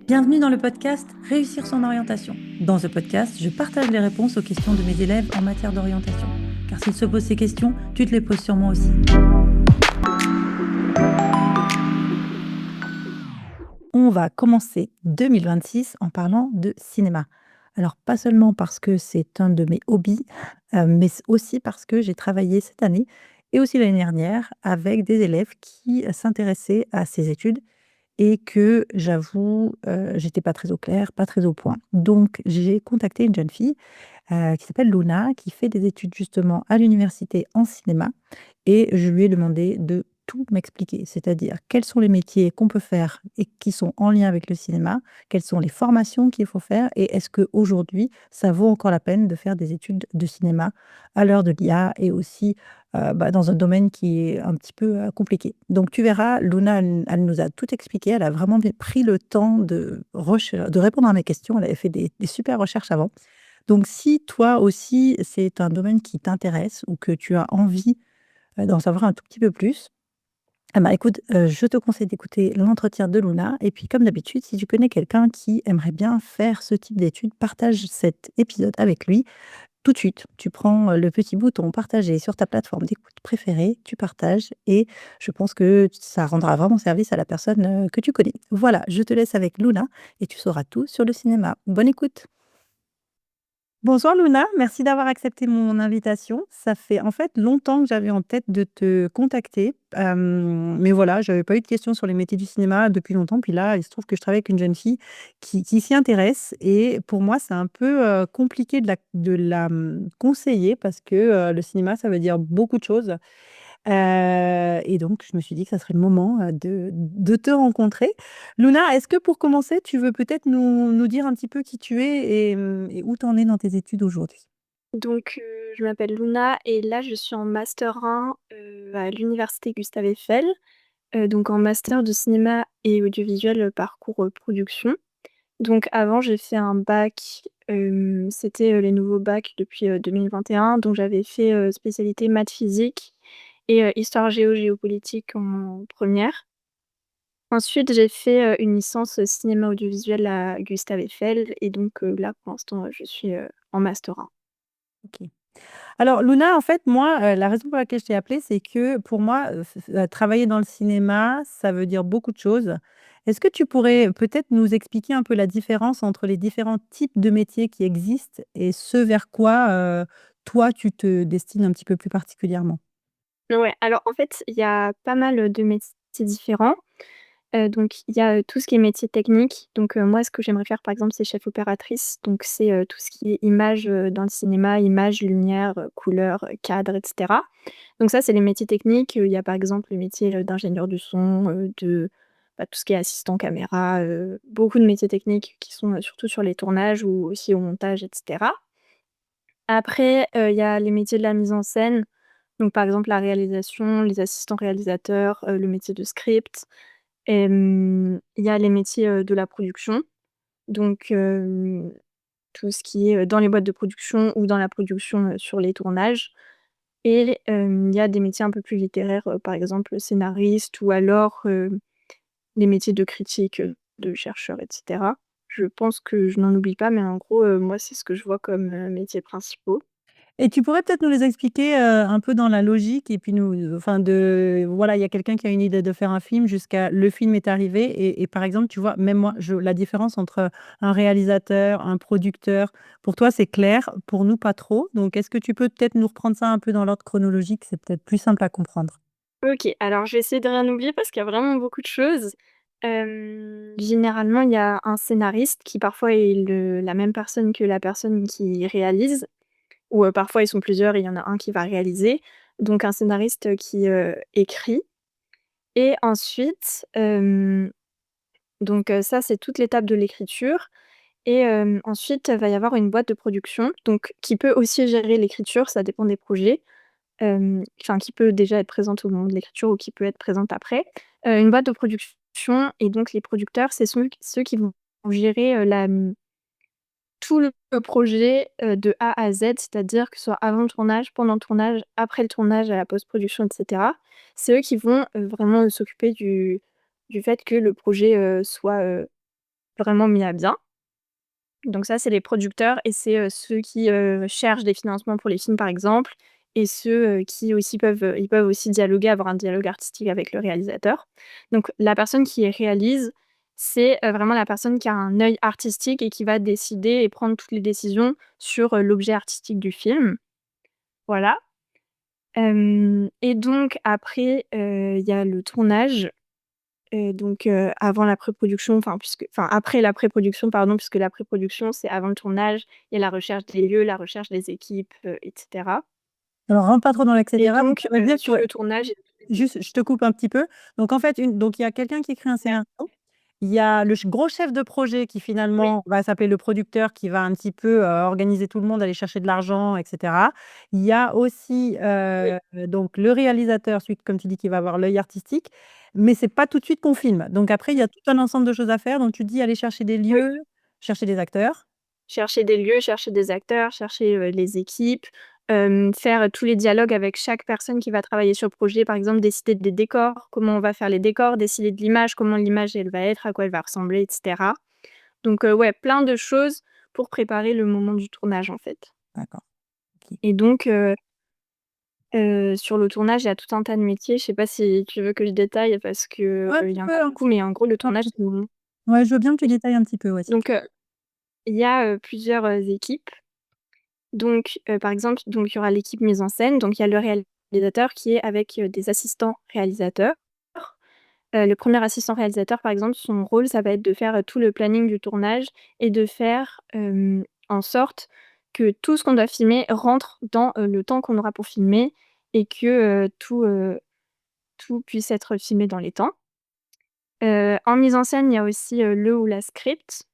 Bienvenue dans le podcast Réussir son orientation. Dans ce podcast, je partage les réponses aux questions de mes élèves en matière d'orientation. Car s'ils se posent ces questions, tu te les poses sûrement aussi. On va commencer 2026 en parlant de cinéma. Alors pas seulement parce que c'est un de mes hobbies, mais aussi parce que j'ai travaillé cette année et aussi l'année dernière avec des élèves qui s'intéressaient à ces études et que j'avoue, j'étais pas très au clair, pas très au point. Donc j'ai contacté une jeune fille, qui s'appelle Luna, qui fait des études justement à l'université en cinéma et je lui ai demandé de tout m'expliquer. C'est-à-dire quels sont les métiers qu'on peut faire et qui sont en lien avec le cinéma, quelles sont les formations qu'il faut faire et est-ce qu'aujourd'hui, ça vaut encore la peine de faire des études de cinéma à l'heure de l'IA et aussi, dans un domaine qui est un petit peu, compliqué. Donc tu verras, Luna, elle nous a tout expliqué. Elle a vraiment bien pris le temps de répondre à mes questions. Elle avait fait des super recherches avant. Donc si toi aussi, c'est un domaine qui t'intéresse ou que tu as envie, d'en savoir un tout petit peu plus, écoute, je te conseille d'écouter l'entretien de Luna et puis comme d'habitude, si tu connais quelqu'un qui aimerait bien faire ce type d'études, partage cet épisode avec lui tout de suite. Tu prends, le petit bouton partager sur ta plateforme d'écoute préférée, tu partages et je pense que ça rendra vraiment service à la personne, que tu connais. Voilà, je te laisse avec Luna et tu sauras tout sur le cinéma. Bonne écoute. Bonsoir Luna, merci d'avoir accepté mon invitation. Ça fait en fait longtemps que j'avais en tête de te contacter, mais voilà, j'avais pas eu de questions sur les métiers du cinéma depuis longtemps. Puis là, il se trouve que je travaille avec une jeune fille qui s'y intéresse et pour moi, c'est un peu, compliqué de la conseiller parce que, le cinéma, ça veut dire beaucoup de choses. Et donc je me suis dit que ça serait le moment, de te rencontrer. Luna, est-ce que pour commencer, tu veux peut-être nous dire un petit peu qui tu es et où tu en es dans tes études aujourd'hui? Je m'appelle Luna et là, je suis en master 1, à l'université Gustave Eiffel, donc en master de cinéma et audiovisuel, parcours, production. Donc avant, j'ai fait un bac, c'était, les nouveaux bacs depuis, 2021, donc j'avais fait, spécialité maths physique et histoire géopolitique en première. Ensuite, j'ai fait, une licence, cinéma audiovisuel à Gustave Eiffel et donc là, pour l'instant, je suis, en master 1. OK. Alors Luna, en fait, moi, la raison pour laquelle je t'ai appelée, c'est que pour moi, travailler dans le cinéma, ça veut dire beaucoup de choses. Est-ce que tu pourrais peut-être nous expliquer un peu la différence entre les différents types de métiers qui existent et ce vers quoi, toi, tu te destines un petit peu plus particulièrement? Ouais, alors en fait, il y a pas mal, de métiers différents. Donc il y a, tout ce qui est métier technique. Donc moi, ce que j'aimerais faire, par exemple, c'est chef opératrice. Donc c'est, tout ce qui est image, dans le cinéma, image, lumière, couleur, cadre et cetera. Donc ça, c'est les métiers techniques. Il y a, par exemple, le métier, d'ingénieur du son, tout ce qui est assistant caméra, beaucoup de métiers techniques qui sont, surtout sur les tournages ou aussi au montage et cetera. Après, il y a les métiers de la mise en scène. Donc par exemple, la réalisation, les assistants réalisateurs, le métier de script. Il y a les métiers, de la production, donc tout ce qui est, dans les boîtes de production ou dans la production, sur les tournages et il y a des métiers un peu plus littéraires, par exemple scénariste ou alors, les métiers de critique, de chercheur et cetera. Je pense que je n'en oublie pas, mais en gros, moi, c'est ce que je vois comme, métiers principaux. Et tu pourrais peut-être nous les expliquer, un peu dans la logique et puis nous enfin de voilà, il y a quelqu'un qui a une idée de faire un film jusqu'à le film est arrivé et par exemple, tu vois, même moi, je la différence entre un réalisateur, un producteur, pour toi, c'est clair, pour nous, pas trop. Donc est-ce que tu peux peut-être nous reprendre ça un peu dans l'ordre chronologique? C'est peut-être plus simple à comprendre. OK, alors je vais essayer de rien oublier parce qu'il y a vraiment beaucoup de choses. Généralement, il y a un scénariste qui parfois est la même personne que la personne qui réalise ou, parfois ils sont plusieurs et il y en a un qui va réaliser. Donc un scénariste, qui, écrit et ensuite, ça c'est toute l'étape de l'écriture et ensuite, va y avoir une boîte de production, donc qui peut aussi gérer l'écriture, ça dépend des projets. Enfin qui peut déjà être présente au moment de l'écriture ou qui peut être présente après. Une boîte de production et donc les producteurs, c'est ceux qui vont gérer, tout le projet, de A à Z, c'est-à-dire que ce soit avant le tournage, pendant le tournage, après le tournage, à la post-production et cetera. C'est eux qui vont, vraiment, s'occuper du fait que le projet, soit, vraiment mis à bien. Donc ça, c'est les producteurs et c'est, ceux qui, cherchent des financements pour les films, par exemple et ceux, qui aussi ils peuvent aussi dialoguer, avoir un dialogue artistique avec le réalisateur. Donc la personne qui réalise, c'est, vraiment la personne qui a un œil artistique et qui va décider et prendre toutes les décisions sur, l'objet artistique du film. Voilà. Hem Et donc après, il y a le tournage. Donc avant la pré-production, après la pré-production pardon, puisque la pré-production, c'est avant le tournage. Il y a la recherche des lieux, la recherche des équipes, et cetera Alors rentre pas trop dans et l'accélérable, donc j'aimerais bien que tu sur le tournage, il y a toutes les équipes. juste je te coupe un petit peu. Donc en fait, il y a quelqu'un qui écrit un Ouais, scénario. Il y a le gros chef de projet qui oui, finalement va s'appeler le producteur qui va un petit peu organiser tout le monde, aller chercher de l'argent, etc. Il y a aussi oui, donc le réalisateur, celui, comme tu dis, qui va avoir l'œil artistique, mais c'est pas tout de suite qu'on filme. Donc après, il y a tout un ensemble de choses à faire. Donc tu dis aller chercher des oui. lieux, chercher des acteurs. Chercher des lieux, chercher des acteurs, chercher, les équipes, faire tous les dialogues avec chaque personne qui va travailler sur le projet. Par exemple, décider des décors, comment on va faire les décors, décider de l'image, comment l'image elle va être, à quoi elle va ressembler et cetera. Donc ouais, plein de choses pour préparer le moment du tournage, en fait. D'accord. Ok. Et donc sur le tournage, il y a tout un tas de métiers. Je sais pas si tu veux que je détaille parce que, Ouais, un il petit y en peu, a un beaucoup, petit mais en gros, le peu. tournage, c'est long. Ouais, je veux bien que tu Oui. détailles un petit peu, ouais, s'il te Donc il y a, plusieurs, équipes. Donc par exemple, donc il y aura l'équipe mise en scène, donc il y a le réalisateur qui est avec, des assistants réalisateurs. Le premier assistant réalisateur, par exemple, son rôle, ça va être de faire, tout le planning du tournage et de faire, en sorte que tout ce qu'on doit filmer rentre dans, le temps qu'on aura pour filmer et que, tout puisse être filmé dans les temps. En mise en scène, il y a aussi, le ou la script,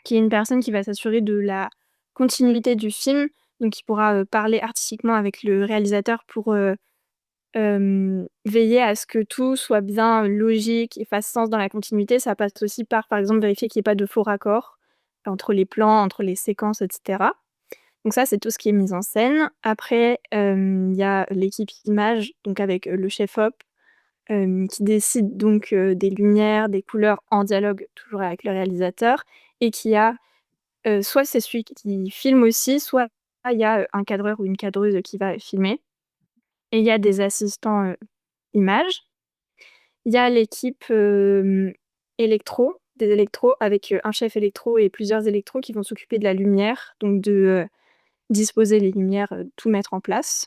qui est une personne qui va s'assurer de la continuité du film, donc qui pourra, parler artistiquement avec le réalisateur pour, veiller à ce que tout soit bien logique et fasse sens dans la continuité. Ça passe aussi par exemple, vérifier qu'il y ait pas de faux raccords entre les plans, entre les séquences et cetera. Donc ça, c'est tout ce qui est mise en scène. Après, il y a l'équipe image, donc avec, le chef op, qui décide donc, des lumières, des couleurs en dialogue toujours avec le réalisateur et qui a, soit c'est celui qui filme aussi, soit il y a, un cadreur ou une cadreuse qui va filmer et il y a des assistants, images. Il y a l'équipe, électro, des électros avec, un chef électro et plusieurs électros qui vont s'occuper de la lumière, donc de, disposer les lumières, tout mettre en place.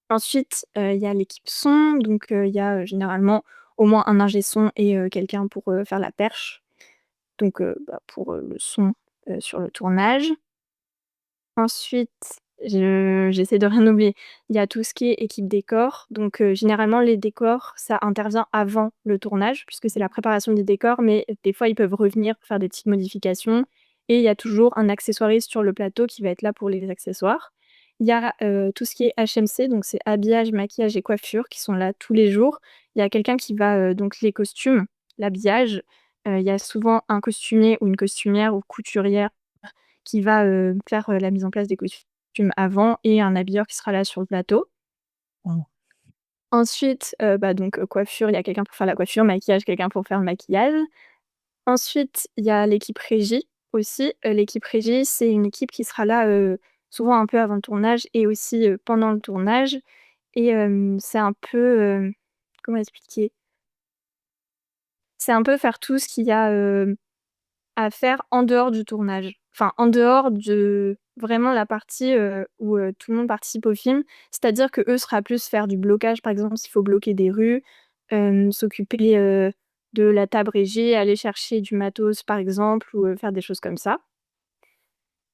Ensuite, il y a l'équipe son, donc il y a, généralement au moins un ingé son et quelqu'un pour, faire la perche, donc pour, le son, sur le tournage. Ensuite, j'essaie de rien oublier. Il y a tout ce qui est équipe décor, donc généralement les décors, ça intervient avant le tournage puisque c'est la préparation des décors, mais des fois ils peuvent revenir pour faire des petites modifications et il y a toujours un accessoiriste sur le plateau qui va être là pour les accessoires. Il y a, tout ce qui est HMC, donc c'est habillage, maquillage et coiffure qui sont là tous les jours. Il y a quelqu'un qui va, donc les costumes, l'habillage, il y a souvent un costumier ou une costumière ou couturière qui va, faire, la mise en place des costumes avant et un habilleur qui sera là sur le plateau. Waouh! Ensuite, donc coiffure, il y a quelqu'un pour faire la coiffure, maquillage, quelqu'un pour faire le maquillage. Ensuite, il y a l'équipe régie aussi. L'équipe régie, c'est une équipe qui sera là, souvent un peu avant le tournage et aussi, pendant le tournage et c'est un peu, comment expliquer? C'est un peu faire tout ce qu'il y a, à faire en dehors du tournage. Enfin, en dehors de vraiment la partie, où, tout le monde participe au film. C'est-à-dire qu'eux sera plus faire du blocage, par exemple, s'il faut bloquer des rues, s'occuper, de la table régie, aller chercher du matos, par exemple, ou, faire des choses comme ça.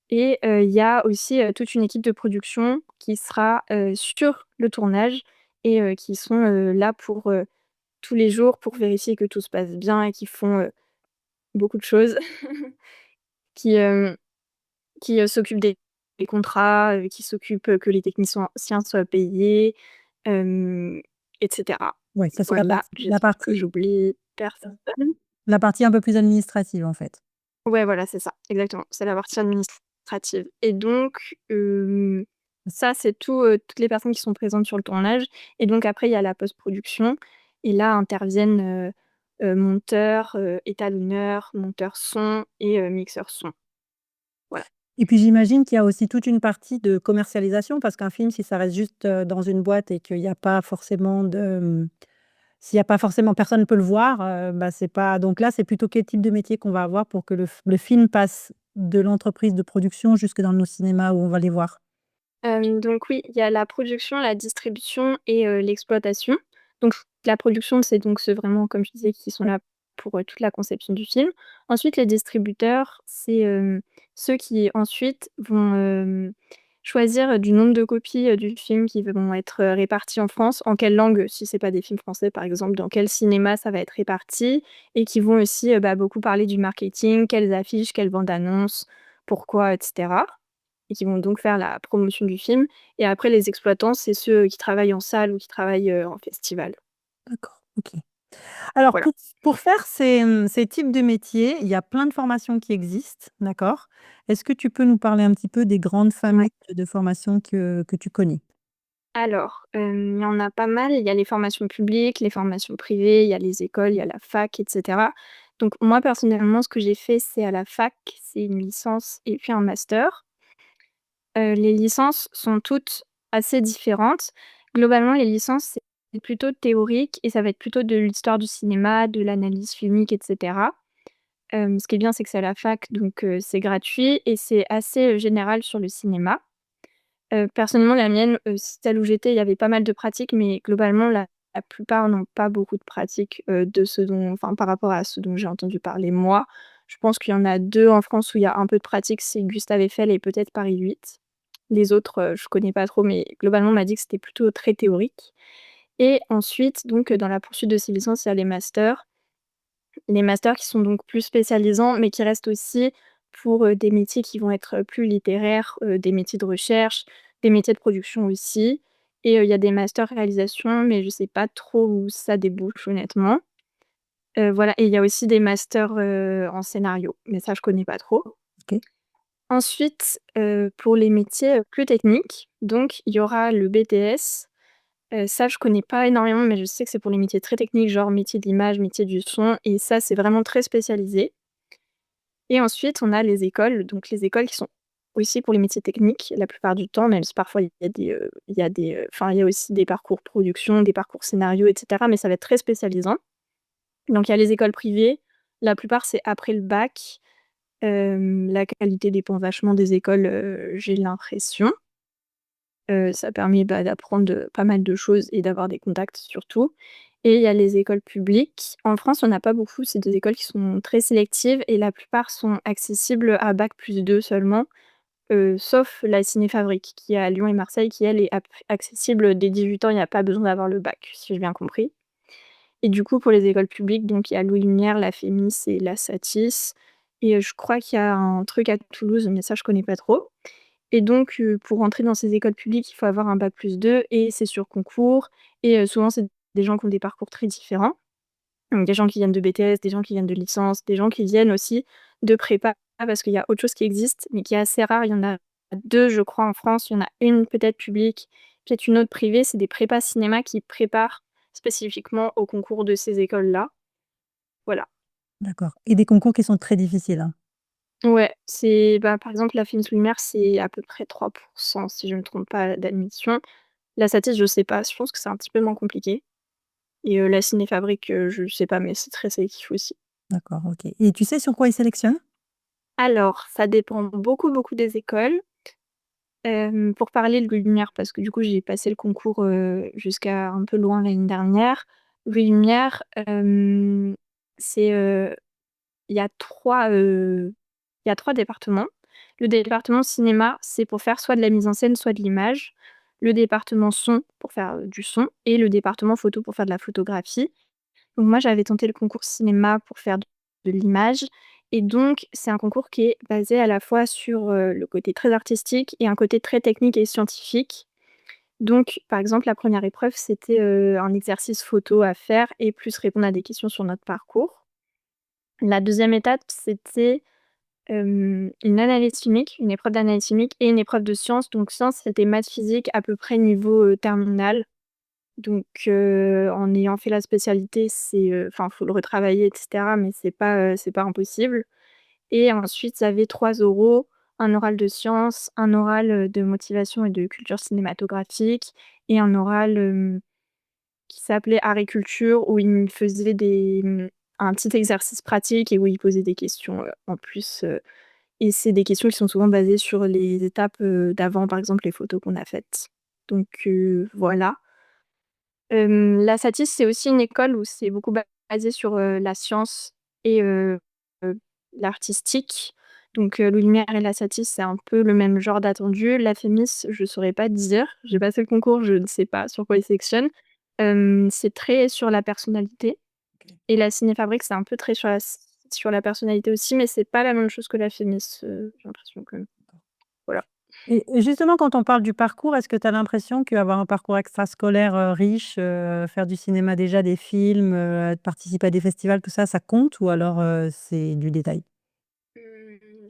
Et il y a aussi, toute une équipe de production qui sera, sur le tournage et qui sont, là pour, tous les jours pour vérifier que tout se passe bien et qui font, beaucoup de choses. Qui, s'occupe des contrats, qui s'occupe, que les techniciens soient payés, hem et cetera. Ouais, ça c'est Voilà, j'espère que j'oublie personne. la partie un peu plus administrative, en fait. Ouais, voilà, c'est ça, exactement. C'est la partie administrative et donc ça, c'est tout, toutes les personnes qui sont présentes sur le tournage et donc après, il y a la post-production et là interviennent, monteur, étalonneur, monteur son et mixeur son. Voilà. Et puis j'imagine qu'il y a aussi toute une partie de commercialisation parce qu'un film, si ça reste juste, dans une boîte et qu'il y a pas forcément s'il y a pas forcément personne ne peut le voir, bah, c'est pas donc là, c'est plutôt quel type de métier qu'on va avoir pour que le film passe de l'entreprise de production jusque dans nos cinémas où on va les voir? Donc oui, il y a la production, la distribution et l'exploitation. Donc la production, c'est donc ceux vraiment, comme je disais, qui sont là pour, toute la conception du film. Ensuite, les distributeurs, c'est, ceux qui ensuite vont, choisir du nombre de copies, du film qui vont être, réparties en France, en quelle langue, si c'est pas des films français, par exemple, dans quel cinéma ça va être réparti et qui vont aussi, bah, beaucoup parler du marketing, quelles affiches, quelles bandes annonces, pourquoi et cetera. Et qui vont donc faire la promotion du film et après les exploitants, c'est ceux qui travaillent en salle ou qui travaillent, en festival. D'accord, OK. Alors Voilà. pour faire ces types de métiers, il y a plein de formations qui existent, d'accord? Est-ce que tu peux nous parler un petit peu des grandes Ouais. familles de formations que tu connais? Alors, il y en a pas mal. Il y a les formations publiques, les formations privées, il y a les écoles, il y a la fac et cetera. Donc moi, personnellement, ce que j'ai fait, c'est à la fac, c'est une licence et puis un master. Les licences sont toutes assez différentes. Globalement, les licences, c'est plutôt théorique et ça va être plutôt de l'histoire du cinéma, de l'analyse filmique et cetera. Ce qui est bien, c'est que c'est à la fac, donc c'est gratuit et c'est assez, général sur le cinéma. Personnellement, la mienne, celle où j'étais, il y avait pas mal de pratiques, mais globalement, la plupart n'ont pas beaucoup de pratiques, de ce dont enfin, par rapport à ce dont j'ai entendu parler moi. Je pense qu'il y en a 2 en France où il y a un peu de pratique, c'est Gustave Eiffel et peut-être Paris 8. Les autres, je connais pas trop, mais globalement, on m'a dit que c'était plutôt très théorique et ensuite, donc dans la poursuite de ces licences, il y a les masters. Les masters qui sont donc plus spécialisants, mais qui restent aussi pour, des métiers qui vont être, plus littéraires, des métiers de recherche, des métiers de production aussi et il y a des masters réalisation, mais je sais pas trop où ça débouche honnêtement. Voilà et il y a aussi des masters, en scénario, mais ça je connais pas trop. OK, Ensuite, pour les métiers, plus techniques, donc il y aura le BTS. Ça, je connais pas énormément, mais je sais que c'est pour les métiers très techniques, genre métier de l'image, métier du son et ça, c'est vraiment très spécialisé et ensuite, on a les écoles, donc les écoles qui sont aussi pour les métiers techniques la plupart du temps, même si parfois enfin, il y a aussi des parcours production, des parcours scénario et cetera, mais ça va être très spécialisant. Donc il y a les écoles privées, la plupart, c'est après le bac. La qualité dépend vachement des écoles, j'ai l'impression. Ça permet, bah, d'apprendre, pas mal de choses et d'avoir des contacts surtout et il y a les écoles publiques. En France, on n'a pas beaucoup, c'est des écoles qui sont très sélectives et la plupart sont accessibles à bac+2 seulement, sauf la Cinéfabrique qui est à Lyon et Marseille qui elle est accessible dès 18 ans, il y a pas besoin d'avoir le bac, si j'ai bien compris et du coup pour les écoles publiques, donc il y a Louis Lumière, la Fémis et la Satis et je crois qu'il y a un truc à Toulouse, mais ça je connais pas trop. Et donc pour rentrer dans ces écoles publiques, il faut avoir un bac+2 et c'est sur concours et souvent c'est des gens qui ont des parcours très différents. Donc des gens qui viennent de BTS, des gens qui viennent de licence, des gens qui viennent aussi de prépa parce qu'il y a autre chose qui existe, mais qui est assez rare. Il y en a 2 je crois en France, il y en a une peut-être publique, peut-être une autre privée. C'est des prépas cinéma qui préparent spécifiquement au concours de ces écoles-là. Voilà. d'accord et des concours qui sont très difficiles, hein? Ouais, c'est bah, par exemple la Lumière, c'est à peu près 3 si je me trompe pas d'admission. La Satis, je sais pas, je pense que c'est un petit peu moins compliqué et la Cinéfabrique, je sais pas, mais c'est très sélectif aussi. D'accord, OK et tu sais sur quoi ils sélectionnent? Alors, ça dépend beaucoup, beaucoup des écoles. Pour parler de Lumière, parce que du coup, j'ai passé le concours, jusqu'à un peu loin l'année dernière. Lumière, c'est, il y a 3, il y a 3 départements. Le département cinéma, c'est pour faire soit de la mise en scène, soit de l'image. Le département son, pour faire, du son et le département photo pour faire de la photographie. Donc moi, j'avais tenté le concours cinéma pour faire de l'image et donc c'est un concours qui est basé à la fois sur, le côté très artistique et un côté très technique et scientifique. Donc par exemple, la première épreuve, c'était, un exercice photo à faire et plus répondre à des questions sur notre parcours. La deuxième étape, c'était, une analyse chimique, une épreuve d'analyse chimique et une épreuve de sciences. Donc sciences, c'était maths, physique à peu près niveau, terminale. Donc en ayant fait la spécialité, enfin, faut le retravailler et cetera, mais c'est pas impossible. Et ensuite, il y avait 3 oraux, un oral de sciences, un oral, de motivation et de culture cinématographique et un oral, qui s'appelait art et culture où il me faisait un petit exercice pratique et où il posait des questions, en plus, et c'est des questions qui sont souvent basées sur les étapes, d'avant, par exemple les photos qu'on a faites. Donc voilà. La Satis, c'est aussi une école où c'est beaucoup basé sur, la science et heu, l'artistique. Donc le Lumière et la Satis, c'est un peu le même genre d'attendu. La Fémis, je saurais pas te dire. J'ai passé le concours, je ne sais pas sur quoi ils sectionnent. C'est très sur la personnalité OK, et la Cinéfabrique, c'est un peu très sur la personnalité aussi, mais c'est pas la même chose que la Fémis, j'ai l'impression quand même. d'accord. Voilà. Et justement, quand on parle du parcours, est-ce que tu as l'impression qu'avoir un parcours extrascolaire, riche, faire du cinéma déjà, des films, participer à des festivals, tout ça, ça compte ou alors, c'est du détail?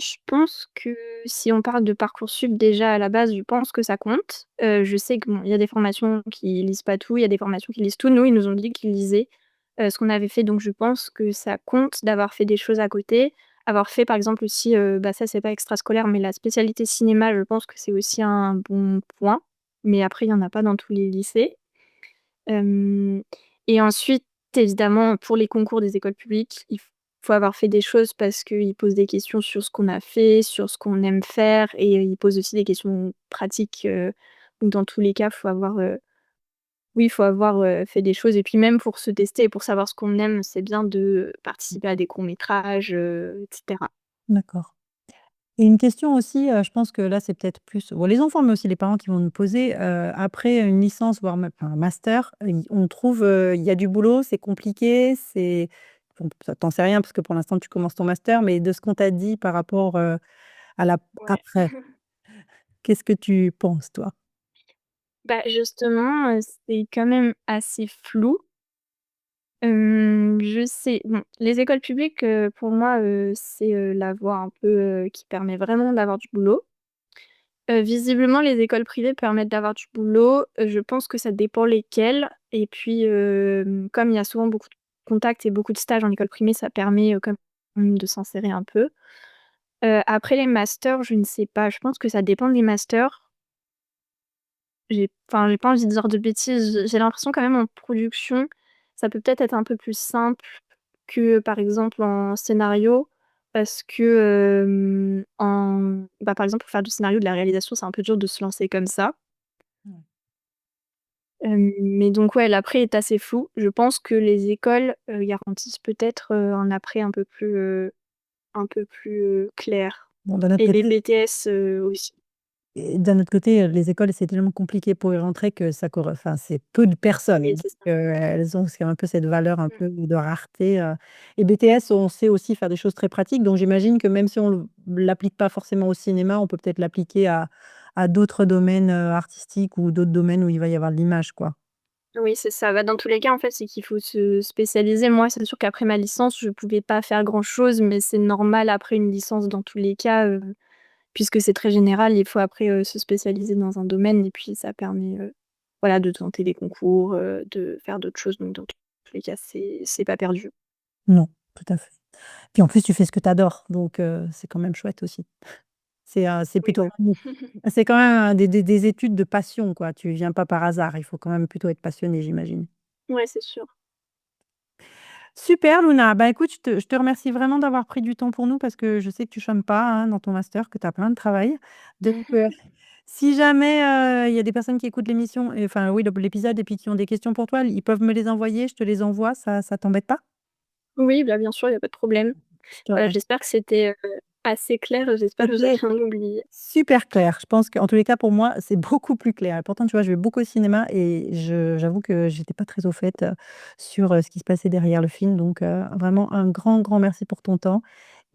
Je pense que si on parle de Parcoursup, déjà, à la base, je pense que ça compte. Je sais que bon, il y a des formations qui lisent pas tout, il y a des formations qui lisent tout. Nous, ils nous ont dit qu'ils lisaient, ce qu'on avait fait, donc je pense que ça compte d'avoir fait des choses à côté. Avoir fait, par exemple, aussi, bah, ça, c'est pas extrascolaire, mais la spécialité cinéma, je pense que c'est aussi un bon point. Mais après, il y en a pas dans tous les lycées. Hem et ensuite, évidemment, pour les concours des écoles publiques, il faut avoir fait des choses parce qu'ils posent des questions sur ce qu'on a fait, sur ce qu'on aime faire et ils posent aussi des questions pratiques, donc dans tous les cas, faut avoir, oui, faut avoir, fait des choses et puis même pour se tester et pour savoir ce qu'on aime, c'est bien de participer à des courts métrages, et cetera. D'accord. Et une question aussi, je pense que là, c'est peut-être plus bon les enfants, mais aussi les parents qui vont nous poser, après une licence, voire même enfin un master, on trouve, il y a du boulot, c'est compliqué, c'est bon, ça tu sais rien parce que pour l'instant tu commences ton master, mais de ce qu'on t'a dit par rapport, à la Ouais. après, qu'est-ce que tu penses toi? Bah, justement, c'est quand même assez flou. Je sais bon, les écoles publiques, pour moi, c'est, la voie un peu, qui permet vraiment d'avoir du boulot. Visiblement, les écoles privées permettent d'avoir du boulot, je pense que ça dépend lesquelles et puis, comme il y a souvent beaucoup de contacts et beaucoup de stages en école privée, ça permet, quand même de s'insérer un peu. Après les masters, je ne sais pas, je pense que ça dépend des masters. J'ai pas envie de dire de bêtises, j'ai l'impression quand même en production, ça peut peut-être être un peu plus simple que, par exemple, en scénario parce que, par exemple, pour faire du scénario, de la réalisation, c'est un peu dur de se lancer comme ça. Ouais. Mais donc ouais, l'après est assez flou. Je pense que les écoles, garantissent peut-être, un après un peu plus, clair Bon, d'un autre et les côté BTS, aussi. et d'un autre côté, les écoles, c'est tellement compliqué pour y rentrer que ça enfin, c'est peu de personnes, Oui, donc c'est ça. elles ont c'est un peu cette valeur un Mmh. peu de rareté, et BTS, on sait aussi faire des choses très pratiques, donc j'imagine que même si on l'applique pas forcément au cinéma, on peut peut-être l'appliquer à d'autres domaines, artistiques ou d'autres domaines où il va y avoir de l'image, quoi. Oui, c'est ça. Bah, dans tous les cas, en fait, c'est qu'il faut se spécialiser. Moi, c'est sûr qu'après ma licence, je pouvais pas faire grand-chose, mais c'est normal après une licence dans tous les cas, puisque c'est très général. Il faut après, se spécialiser dans un domaine et puis ça permet, voilà, de tenter des concours, de faire d'autres choses. Donc dans tous les cas, c'est pas perdu. Non, tout à fait. Puis en plus, tu fais ce que tu adores, donc c'est quand même chouette aussi. C'est Oui, plutôt voilà. c'est quand même des études de passion, quoi. Tu viens pas par hasard, il faut quand même plutôt être passionné, j'imagine. Ouais, c'est sûr. Super Luna, bah, écoute, je te remercie vraiment d'avoir pris du temps pour nous parce que je sais que tu chômes pas, hein, dans ton master, que tu as plein de travail. Donc, si jamais, il y a des personnes qui écoutent l'émission et enfin, oui, l'épisode et puis qui ont des questions pour toi, ils peuvent me les envoyer, je te les envoie, ça t'embête pas? Oui, bah, bien sûr, il y a pas de problème. Je te Voilà, j'espère que c'était, assez clair. J'espère que j'ai C'était rien oublié. super clair. Je pense qu'en tous les cas, pour moi, c'est beaucoup plus clair. Et pourtant, tu vois, je vais beaucoup au cinéma et j'avoue que j'étais pas très au fait, sur, ce qui se passait derrière le film. Donc, vraiment un grand, grand merci pour ton temps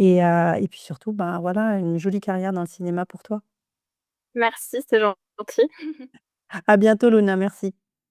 et puis surtout, ben, voilà, une jolie carrière dans le cinéma pour toi. Merci, c'est gentil. À bientôt Luna, merci.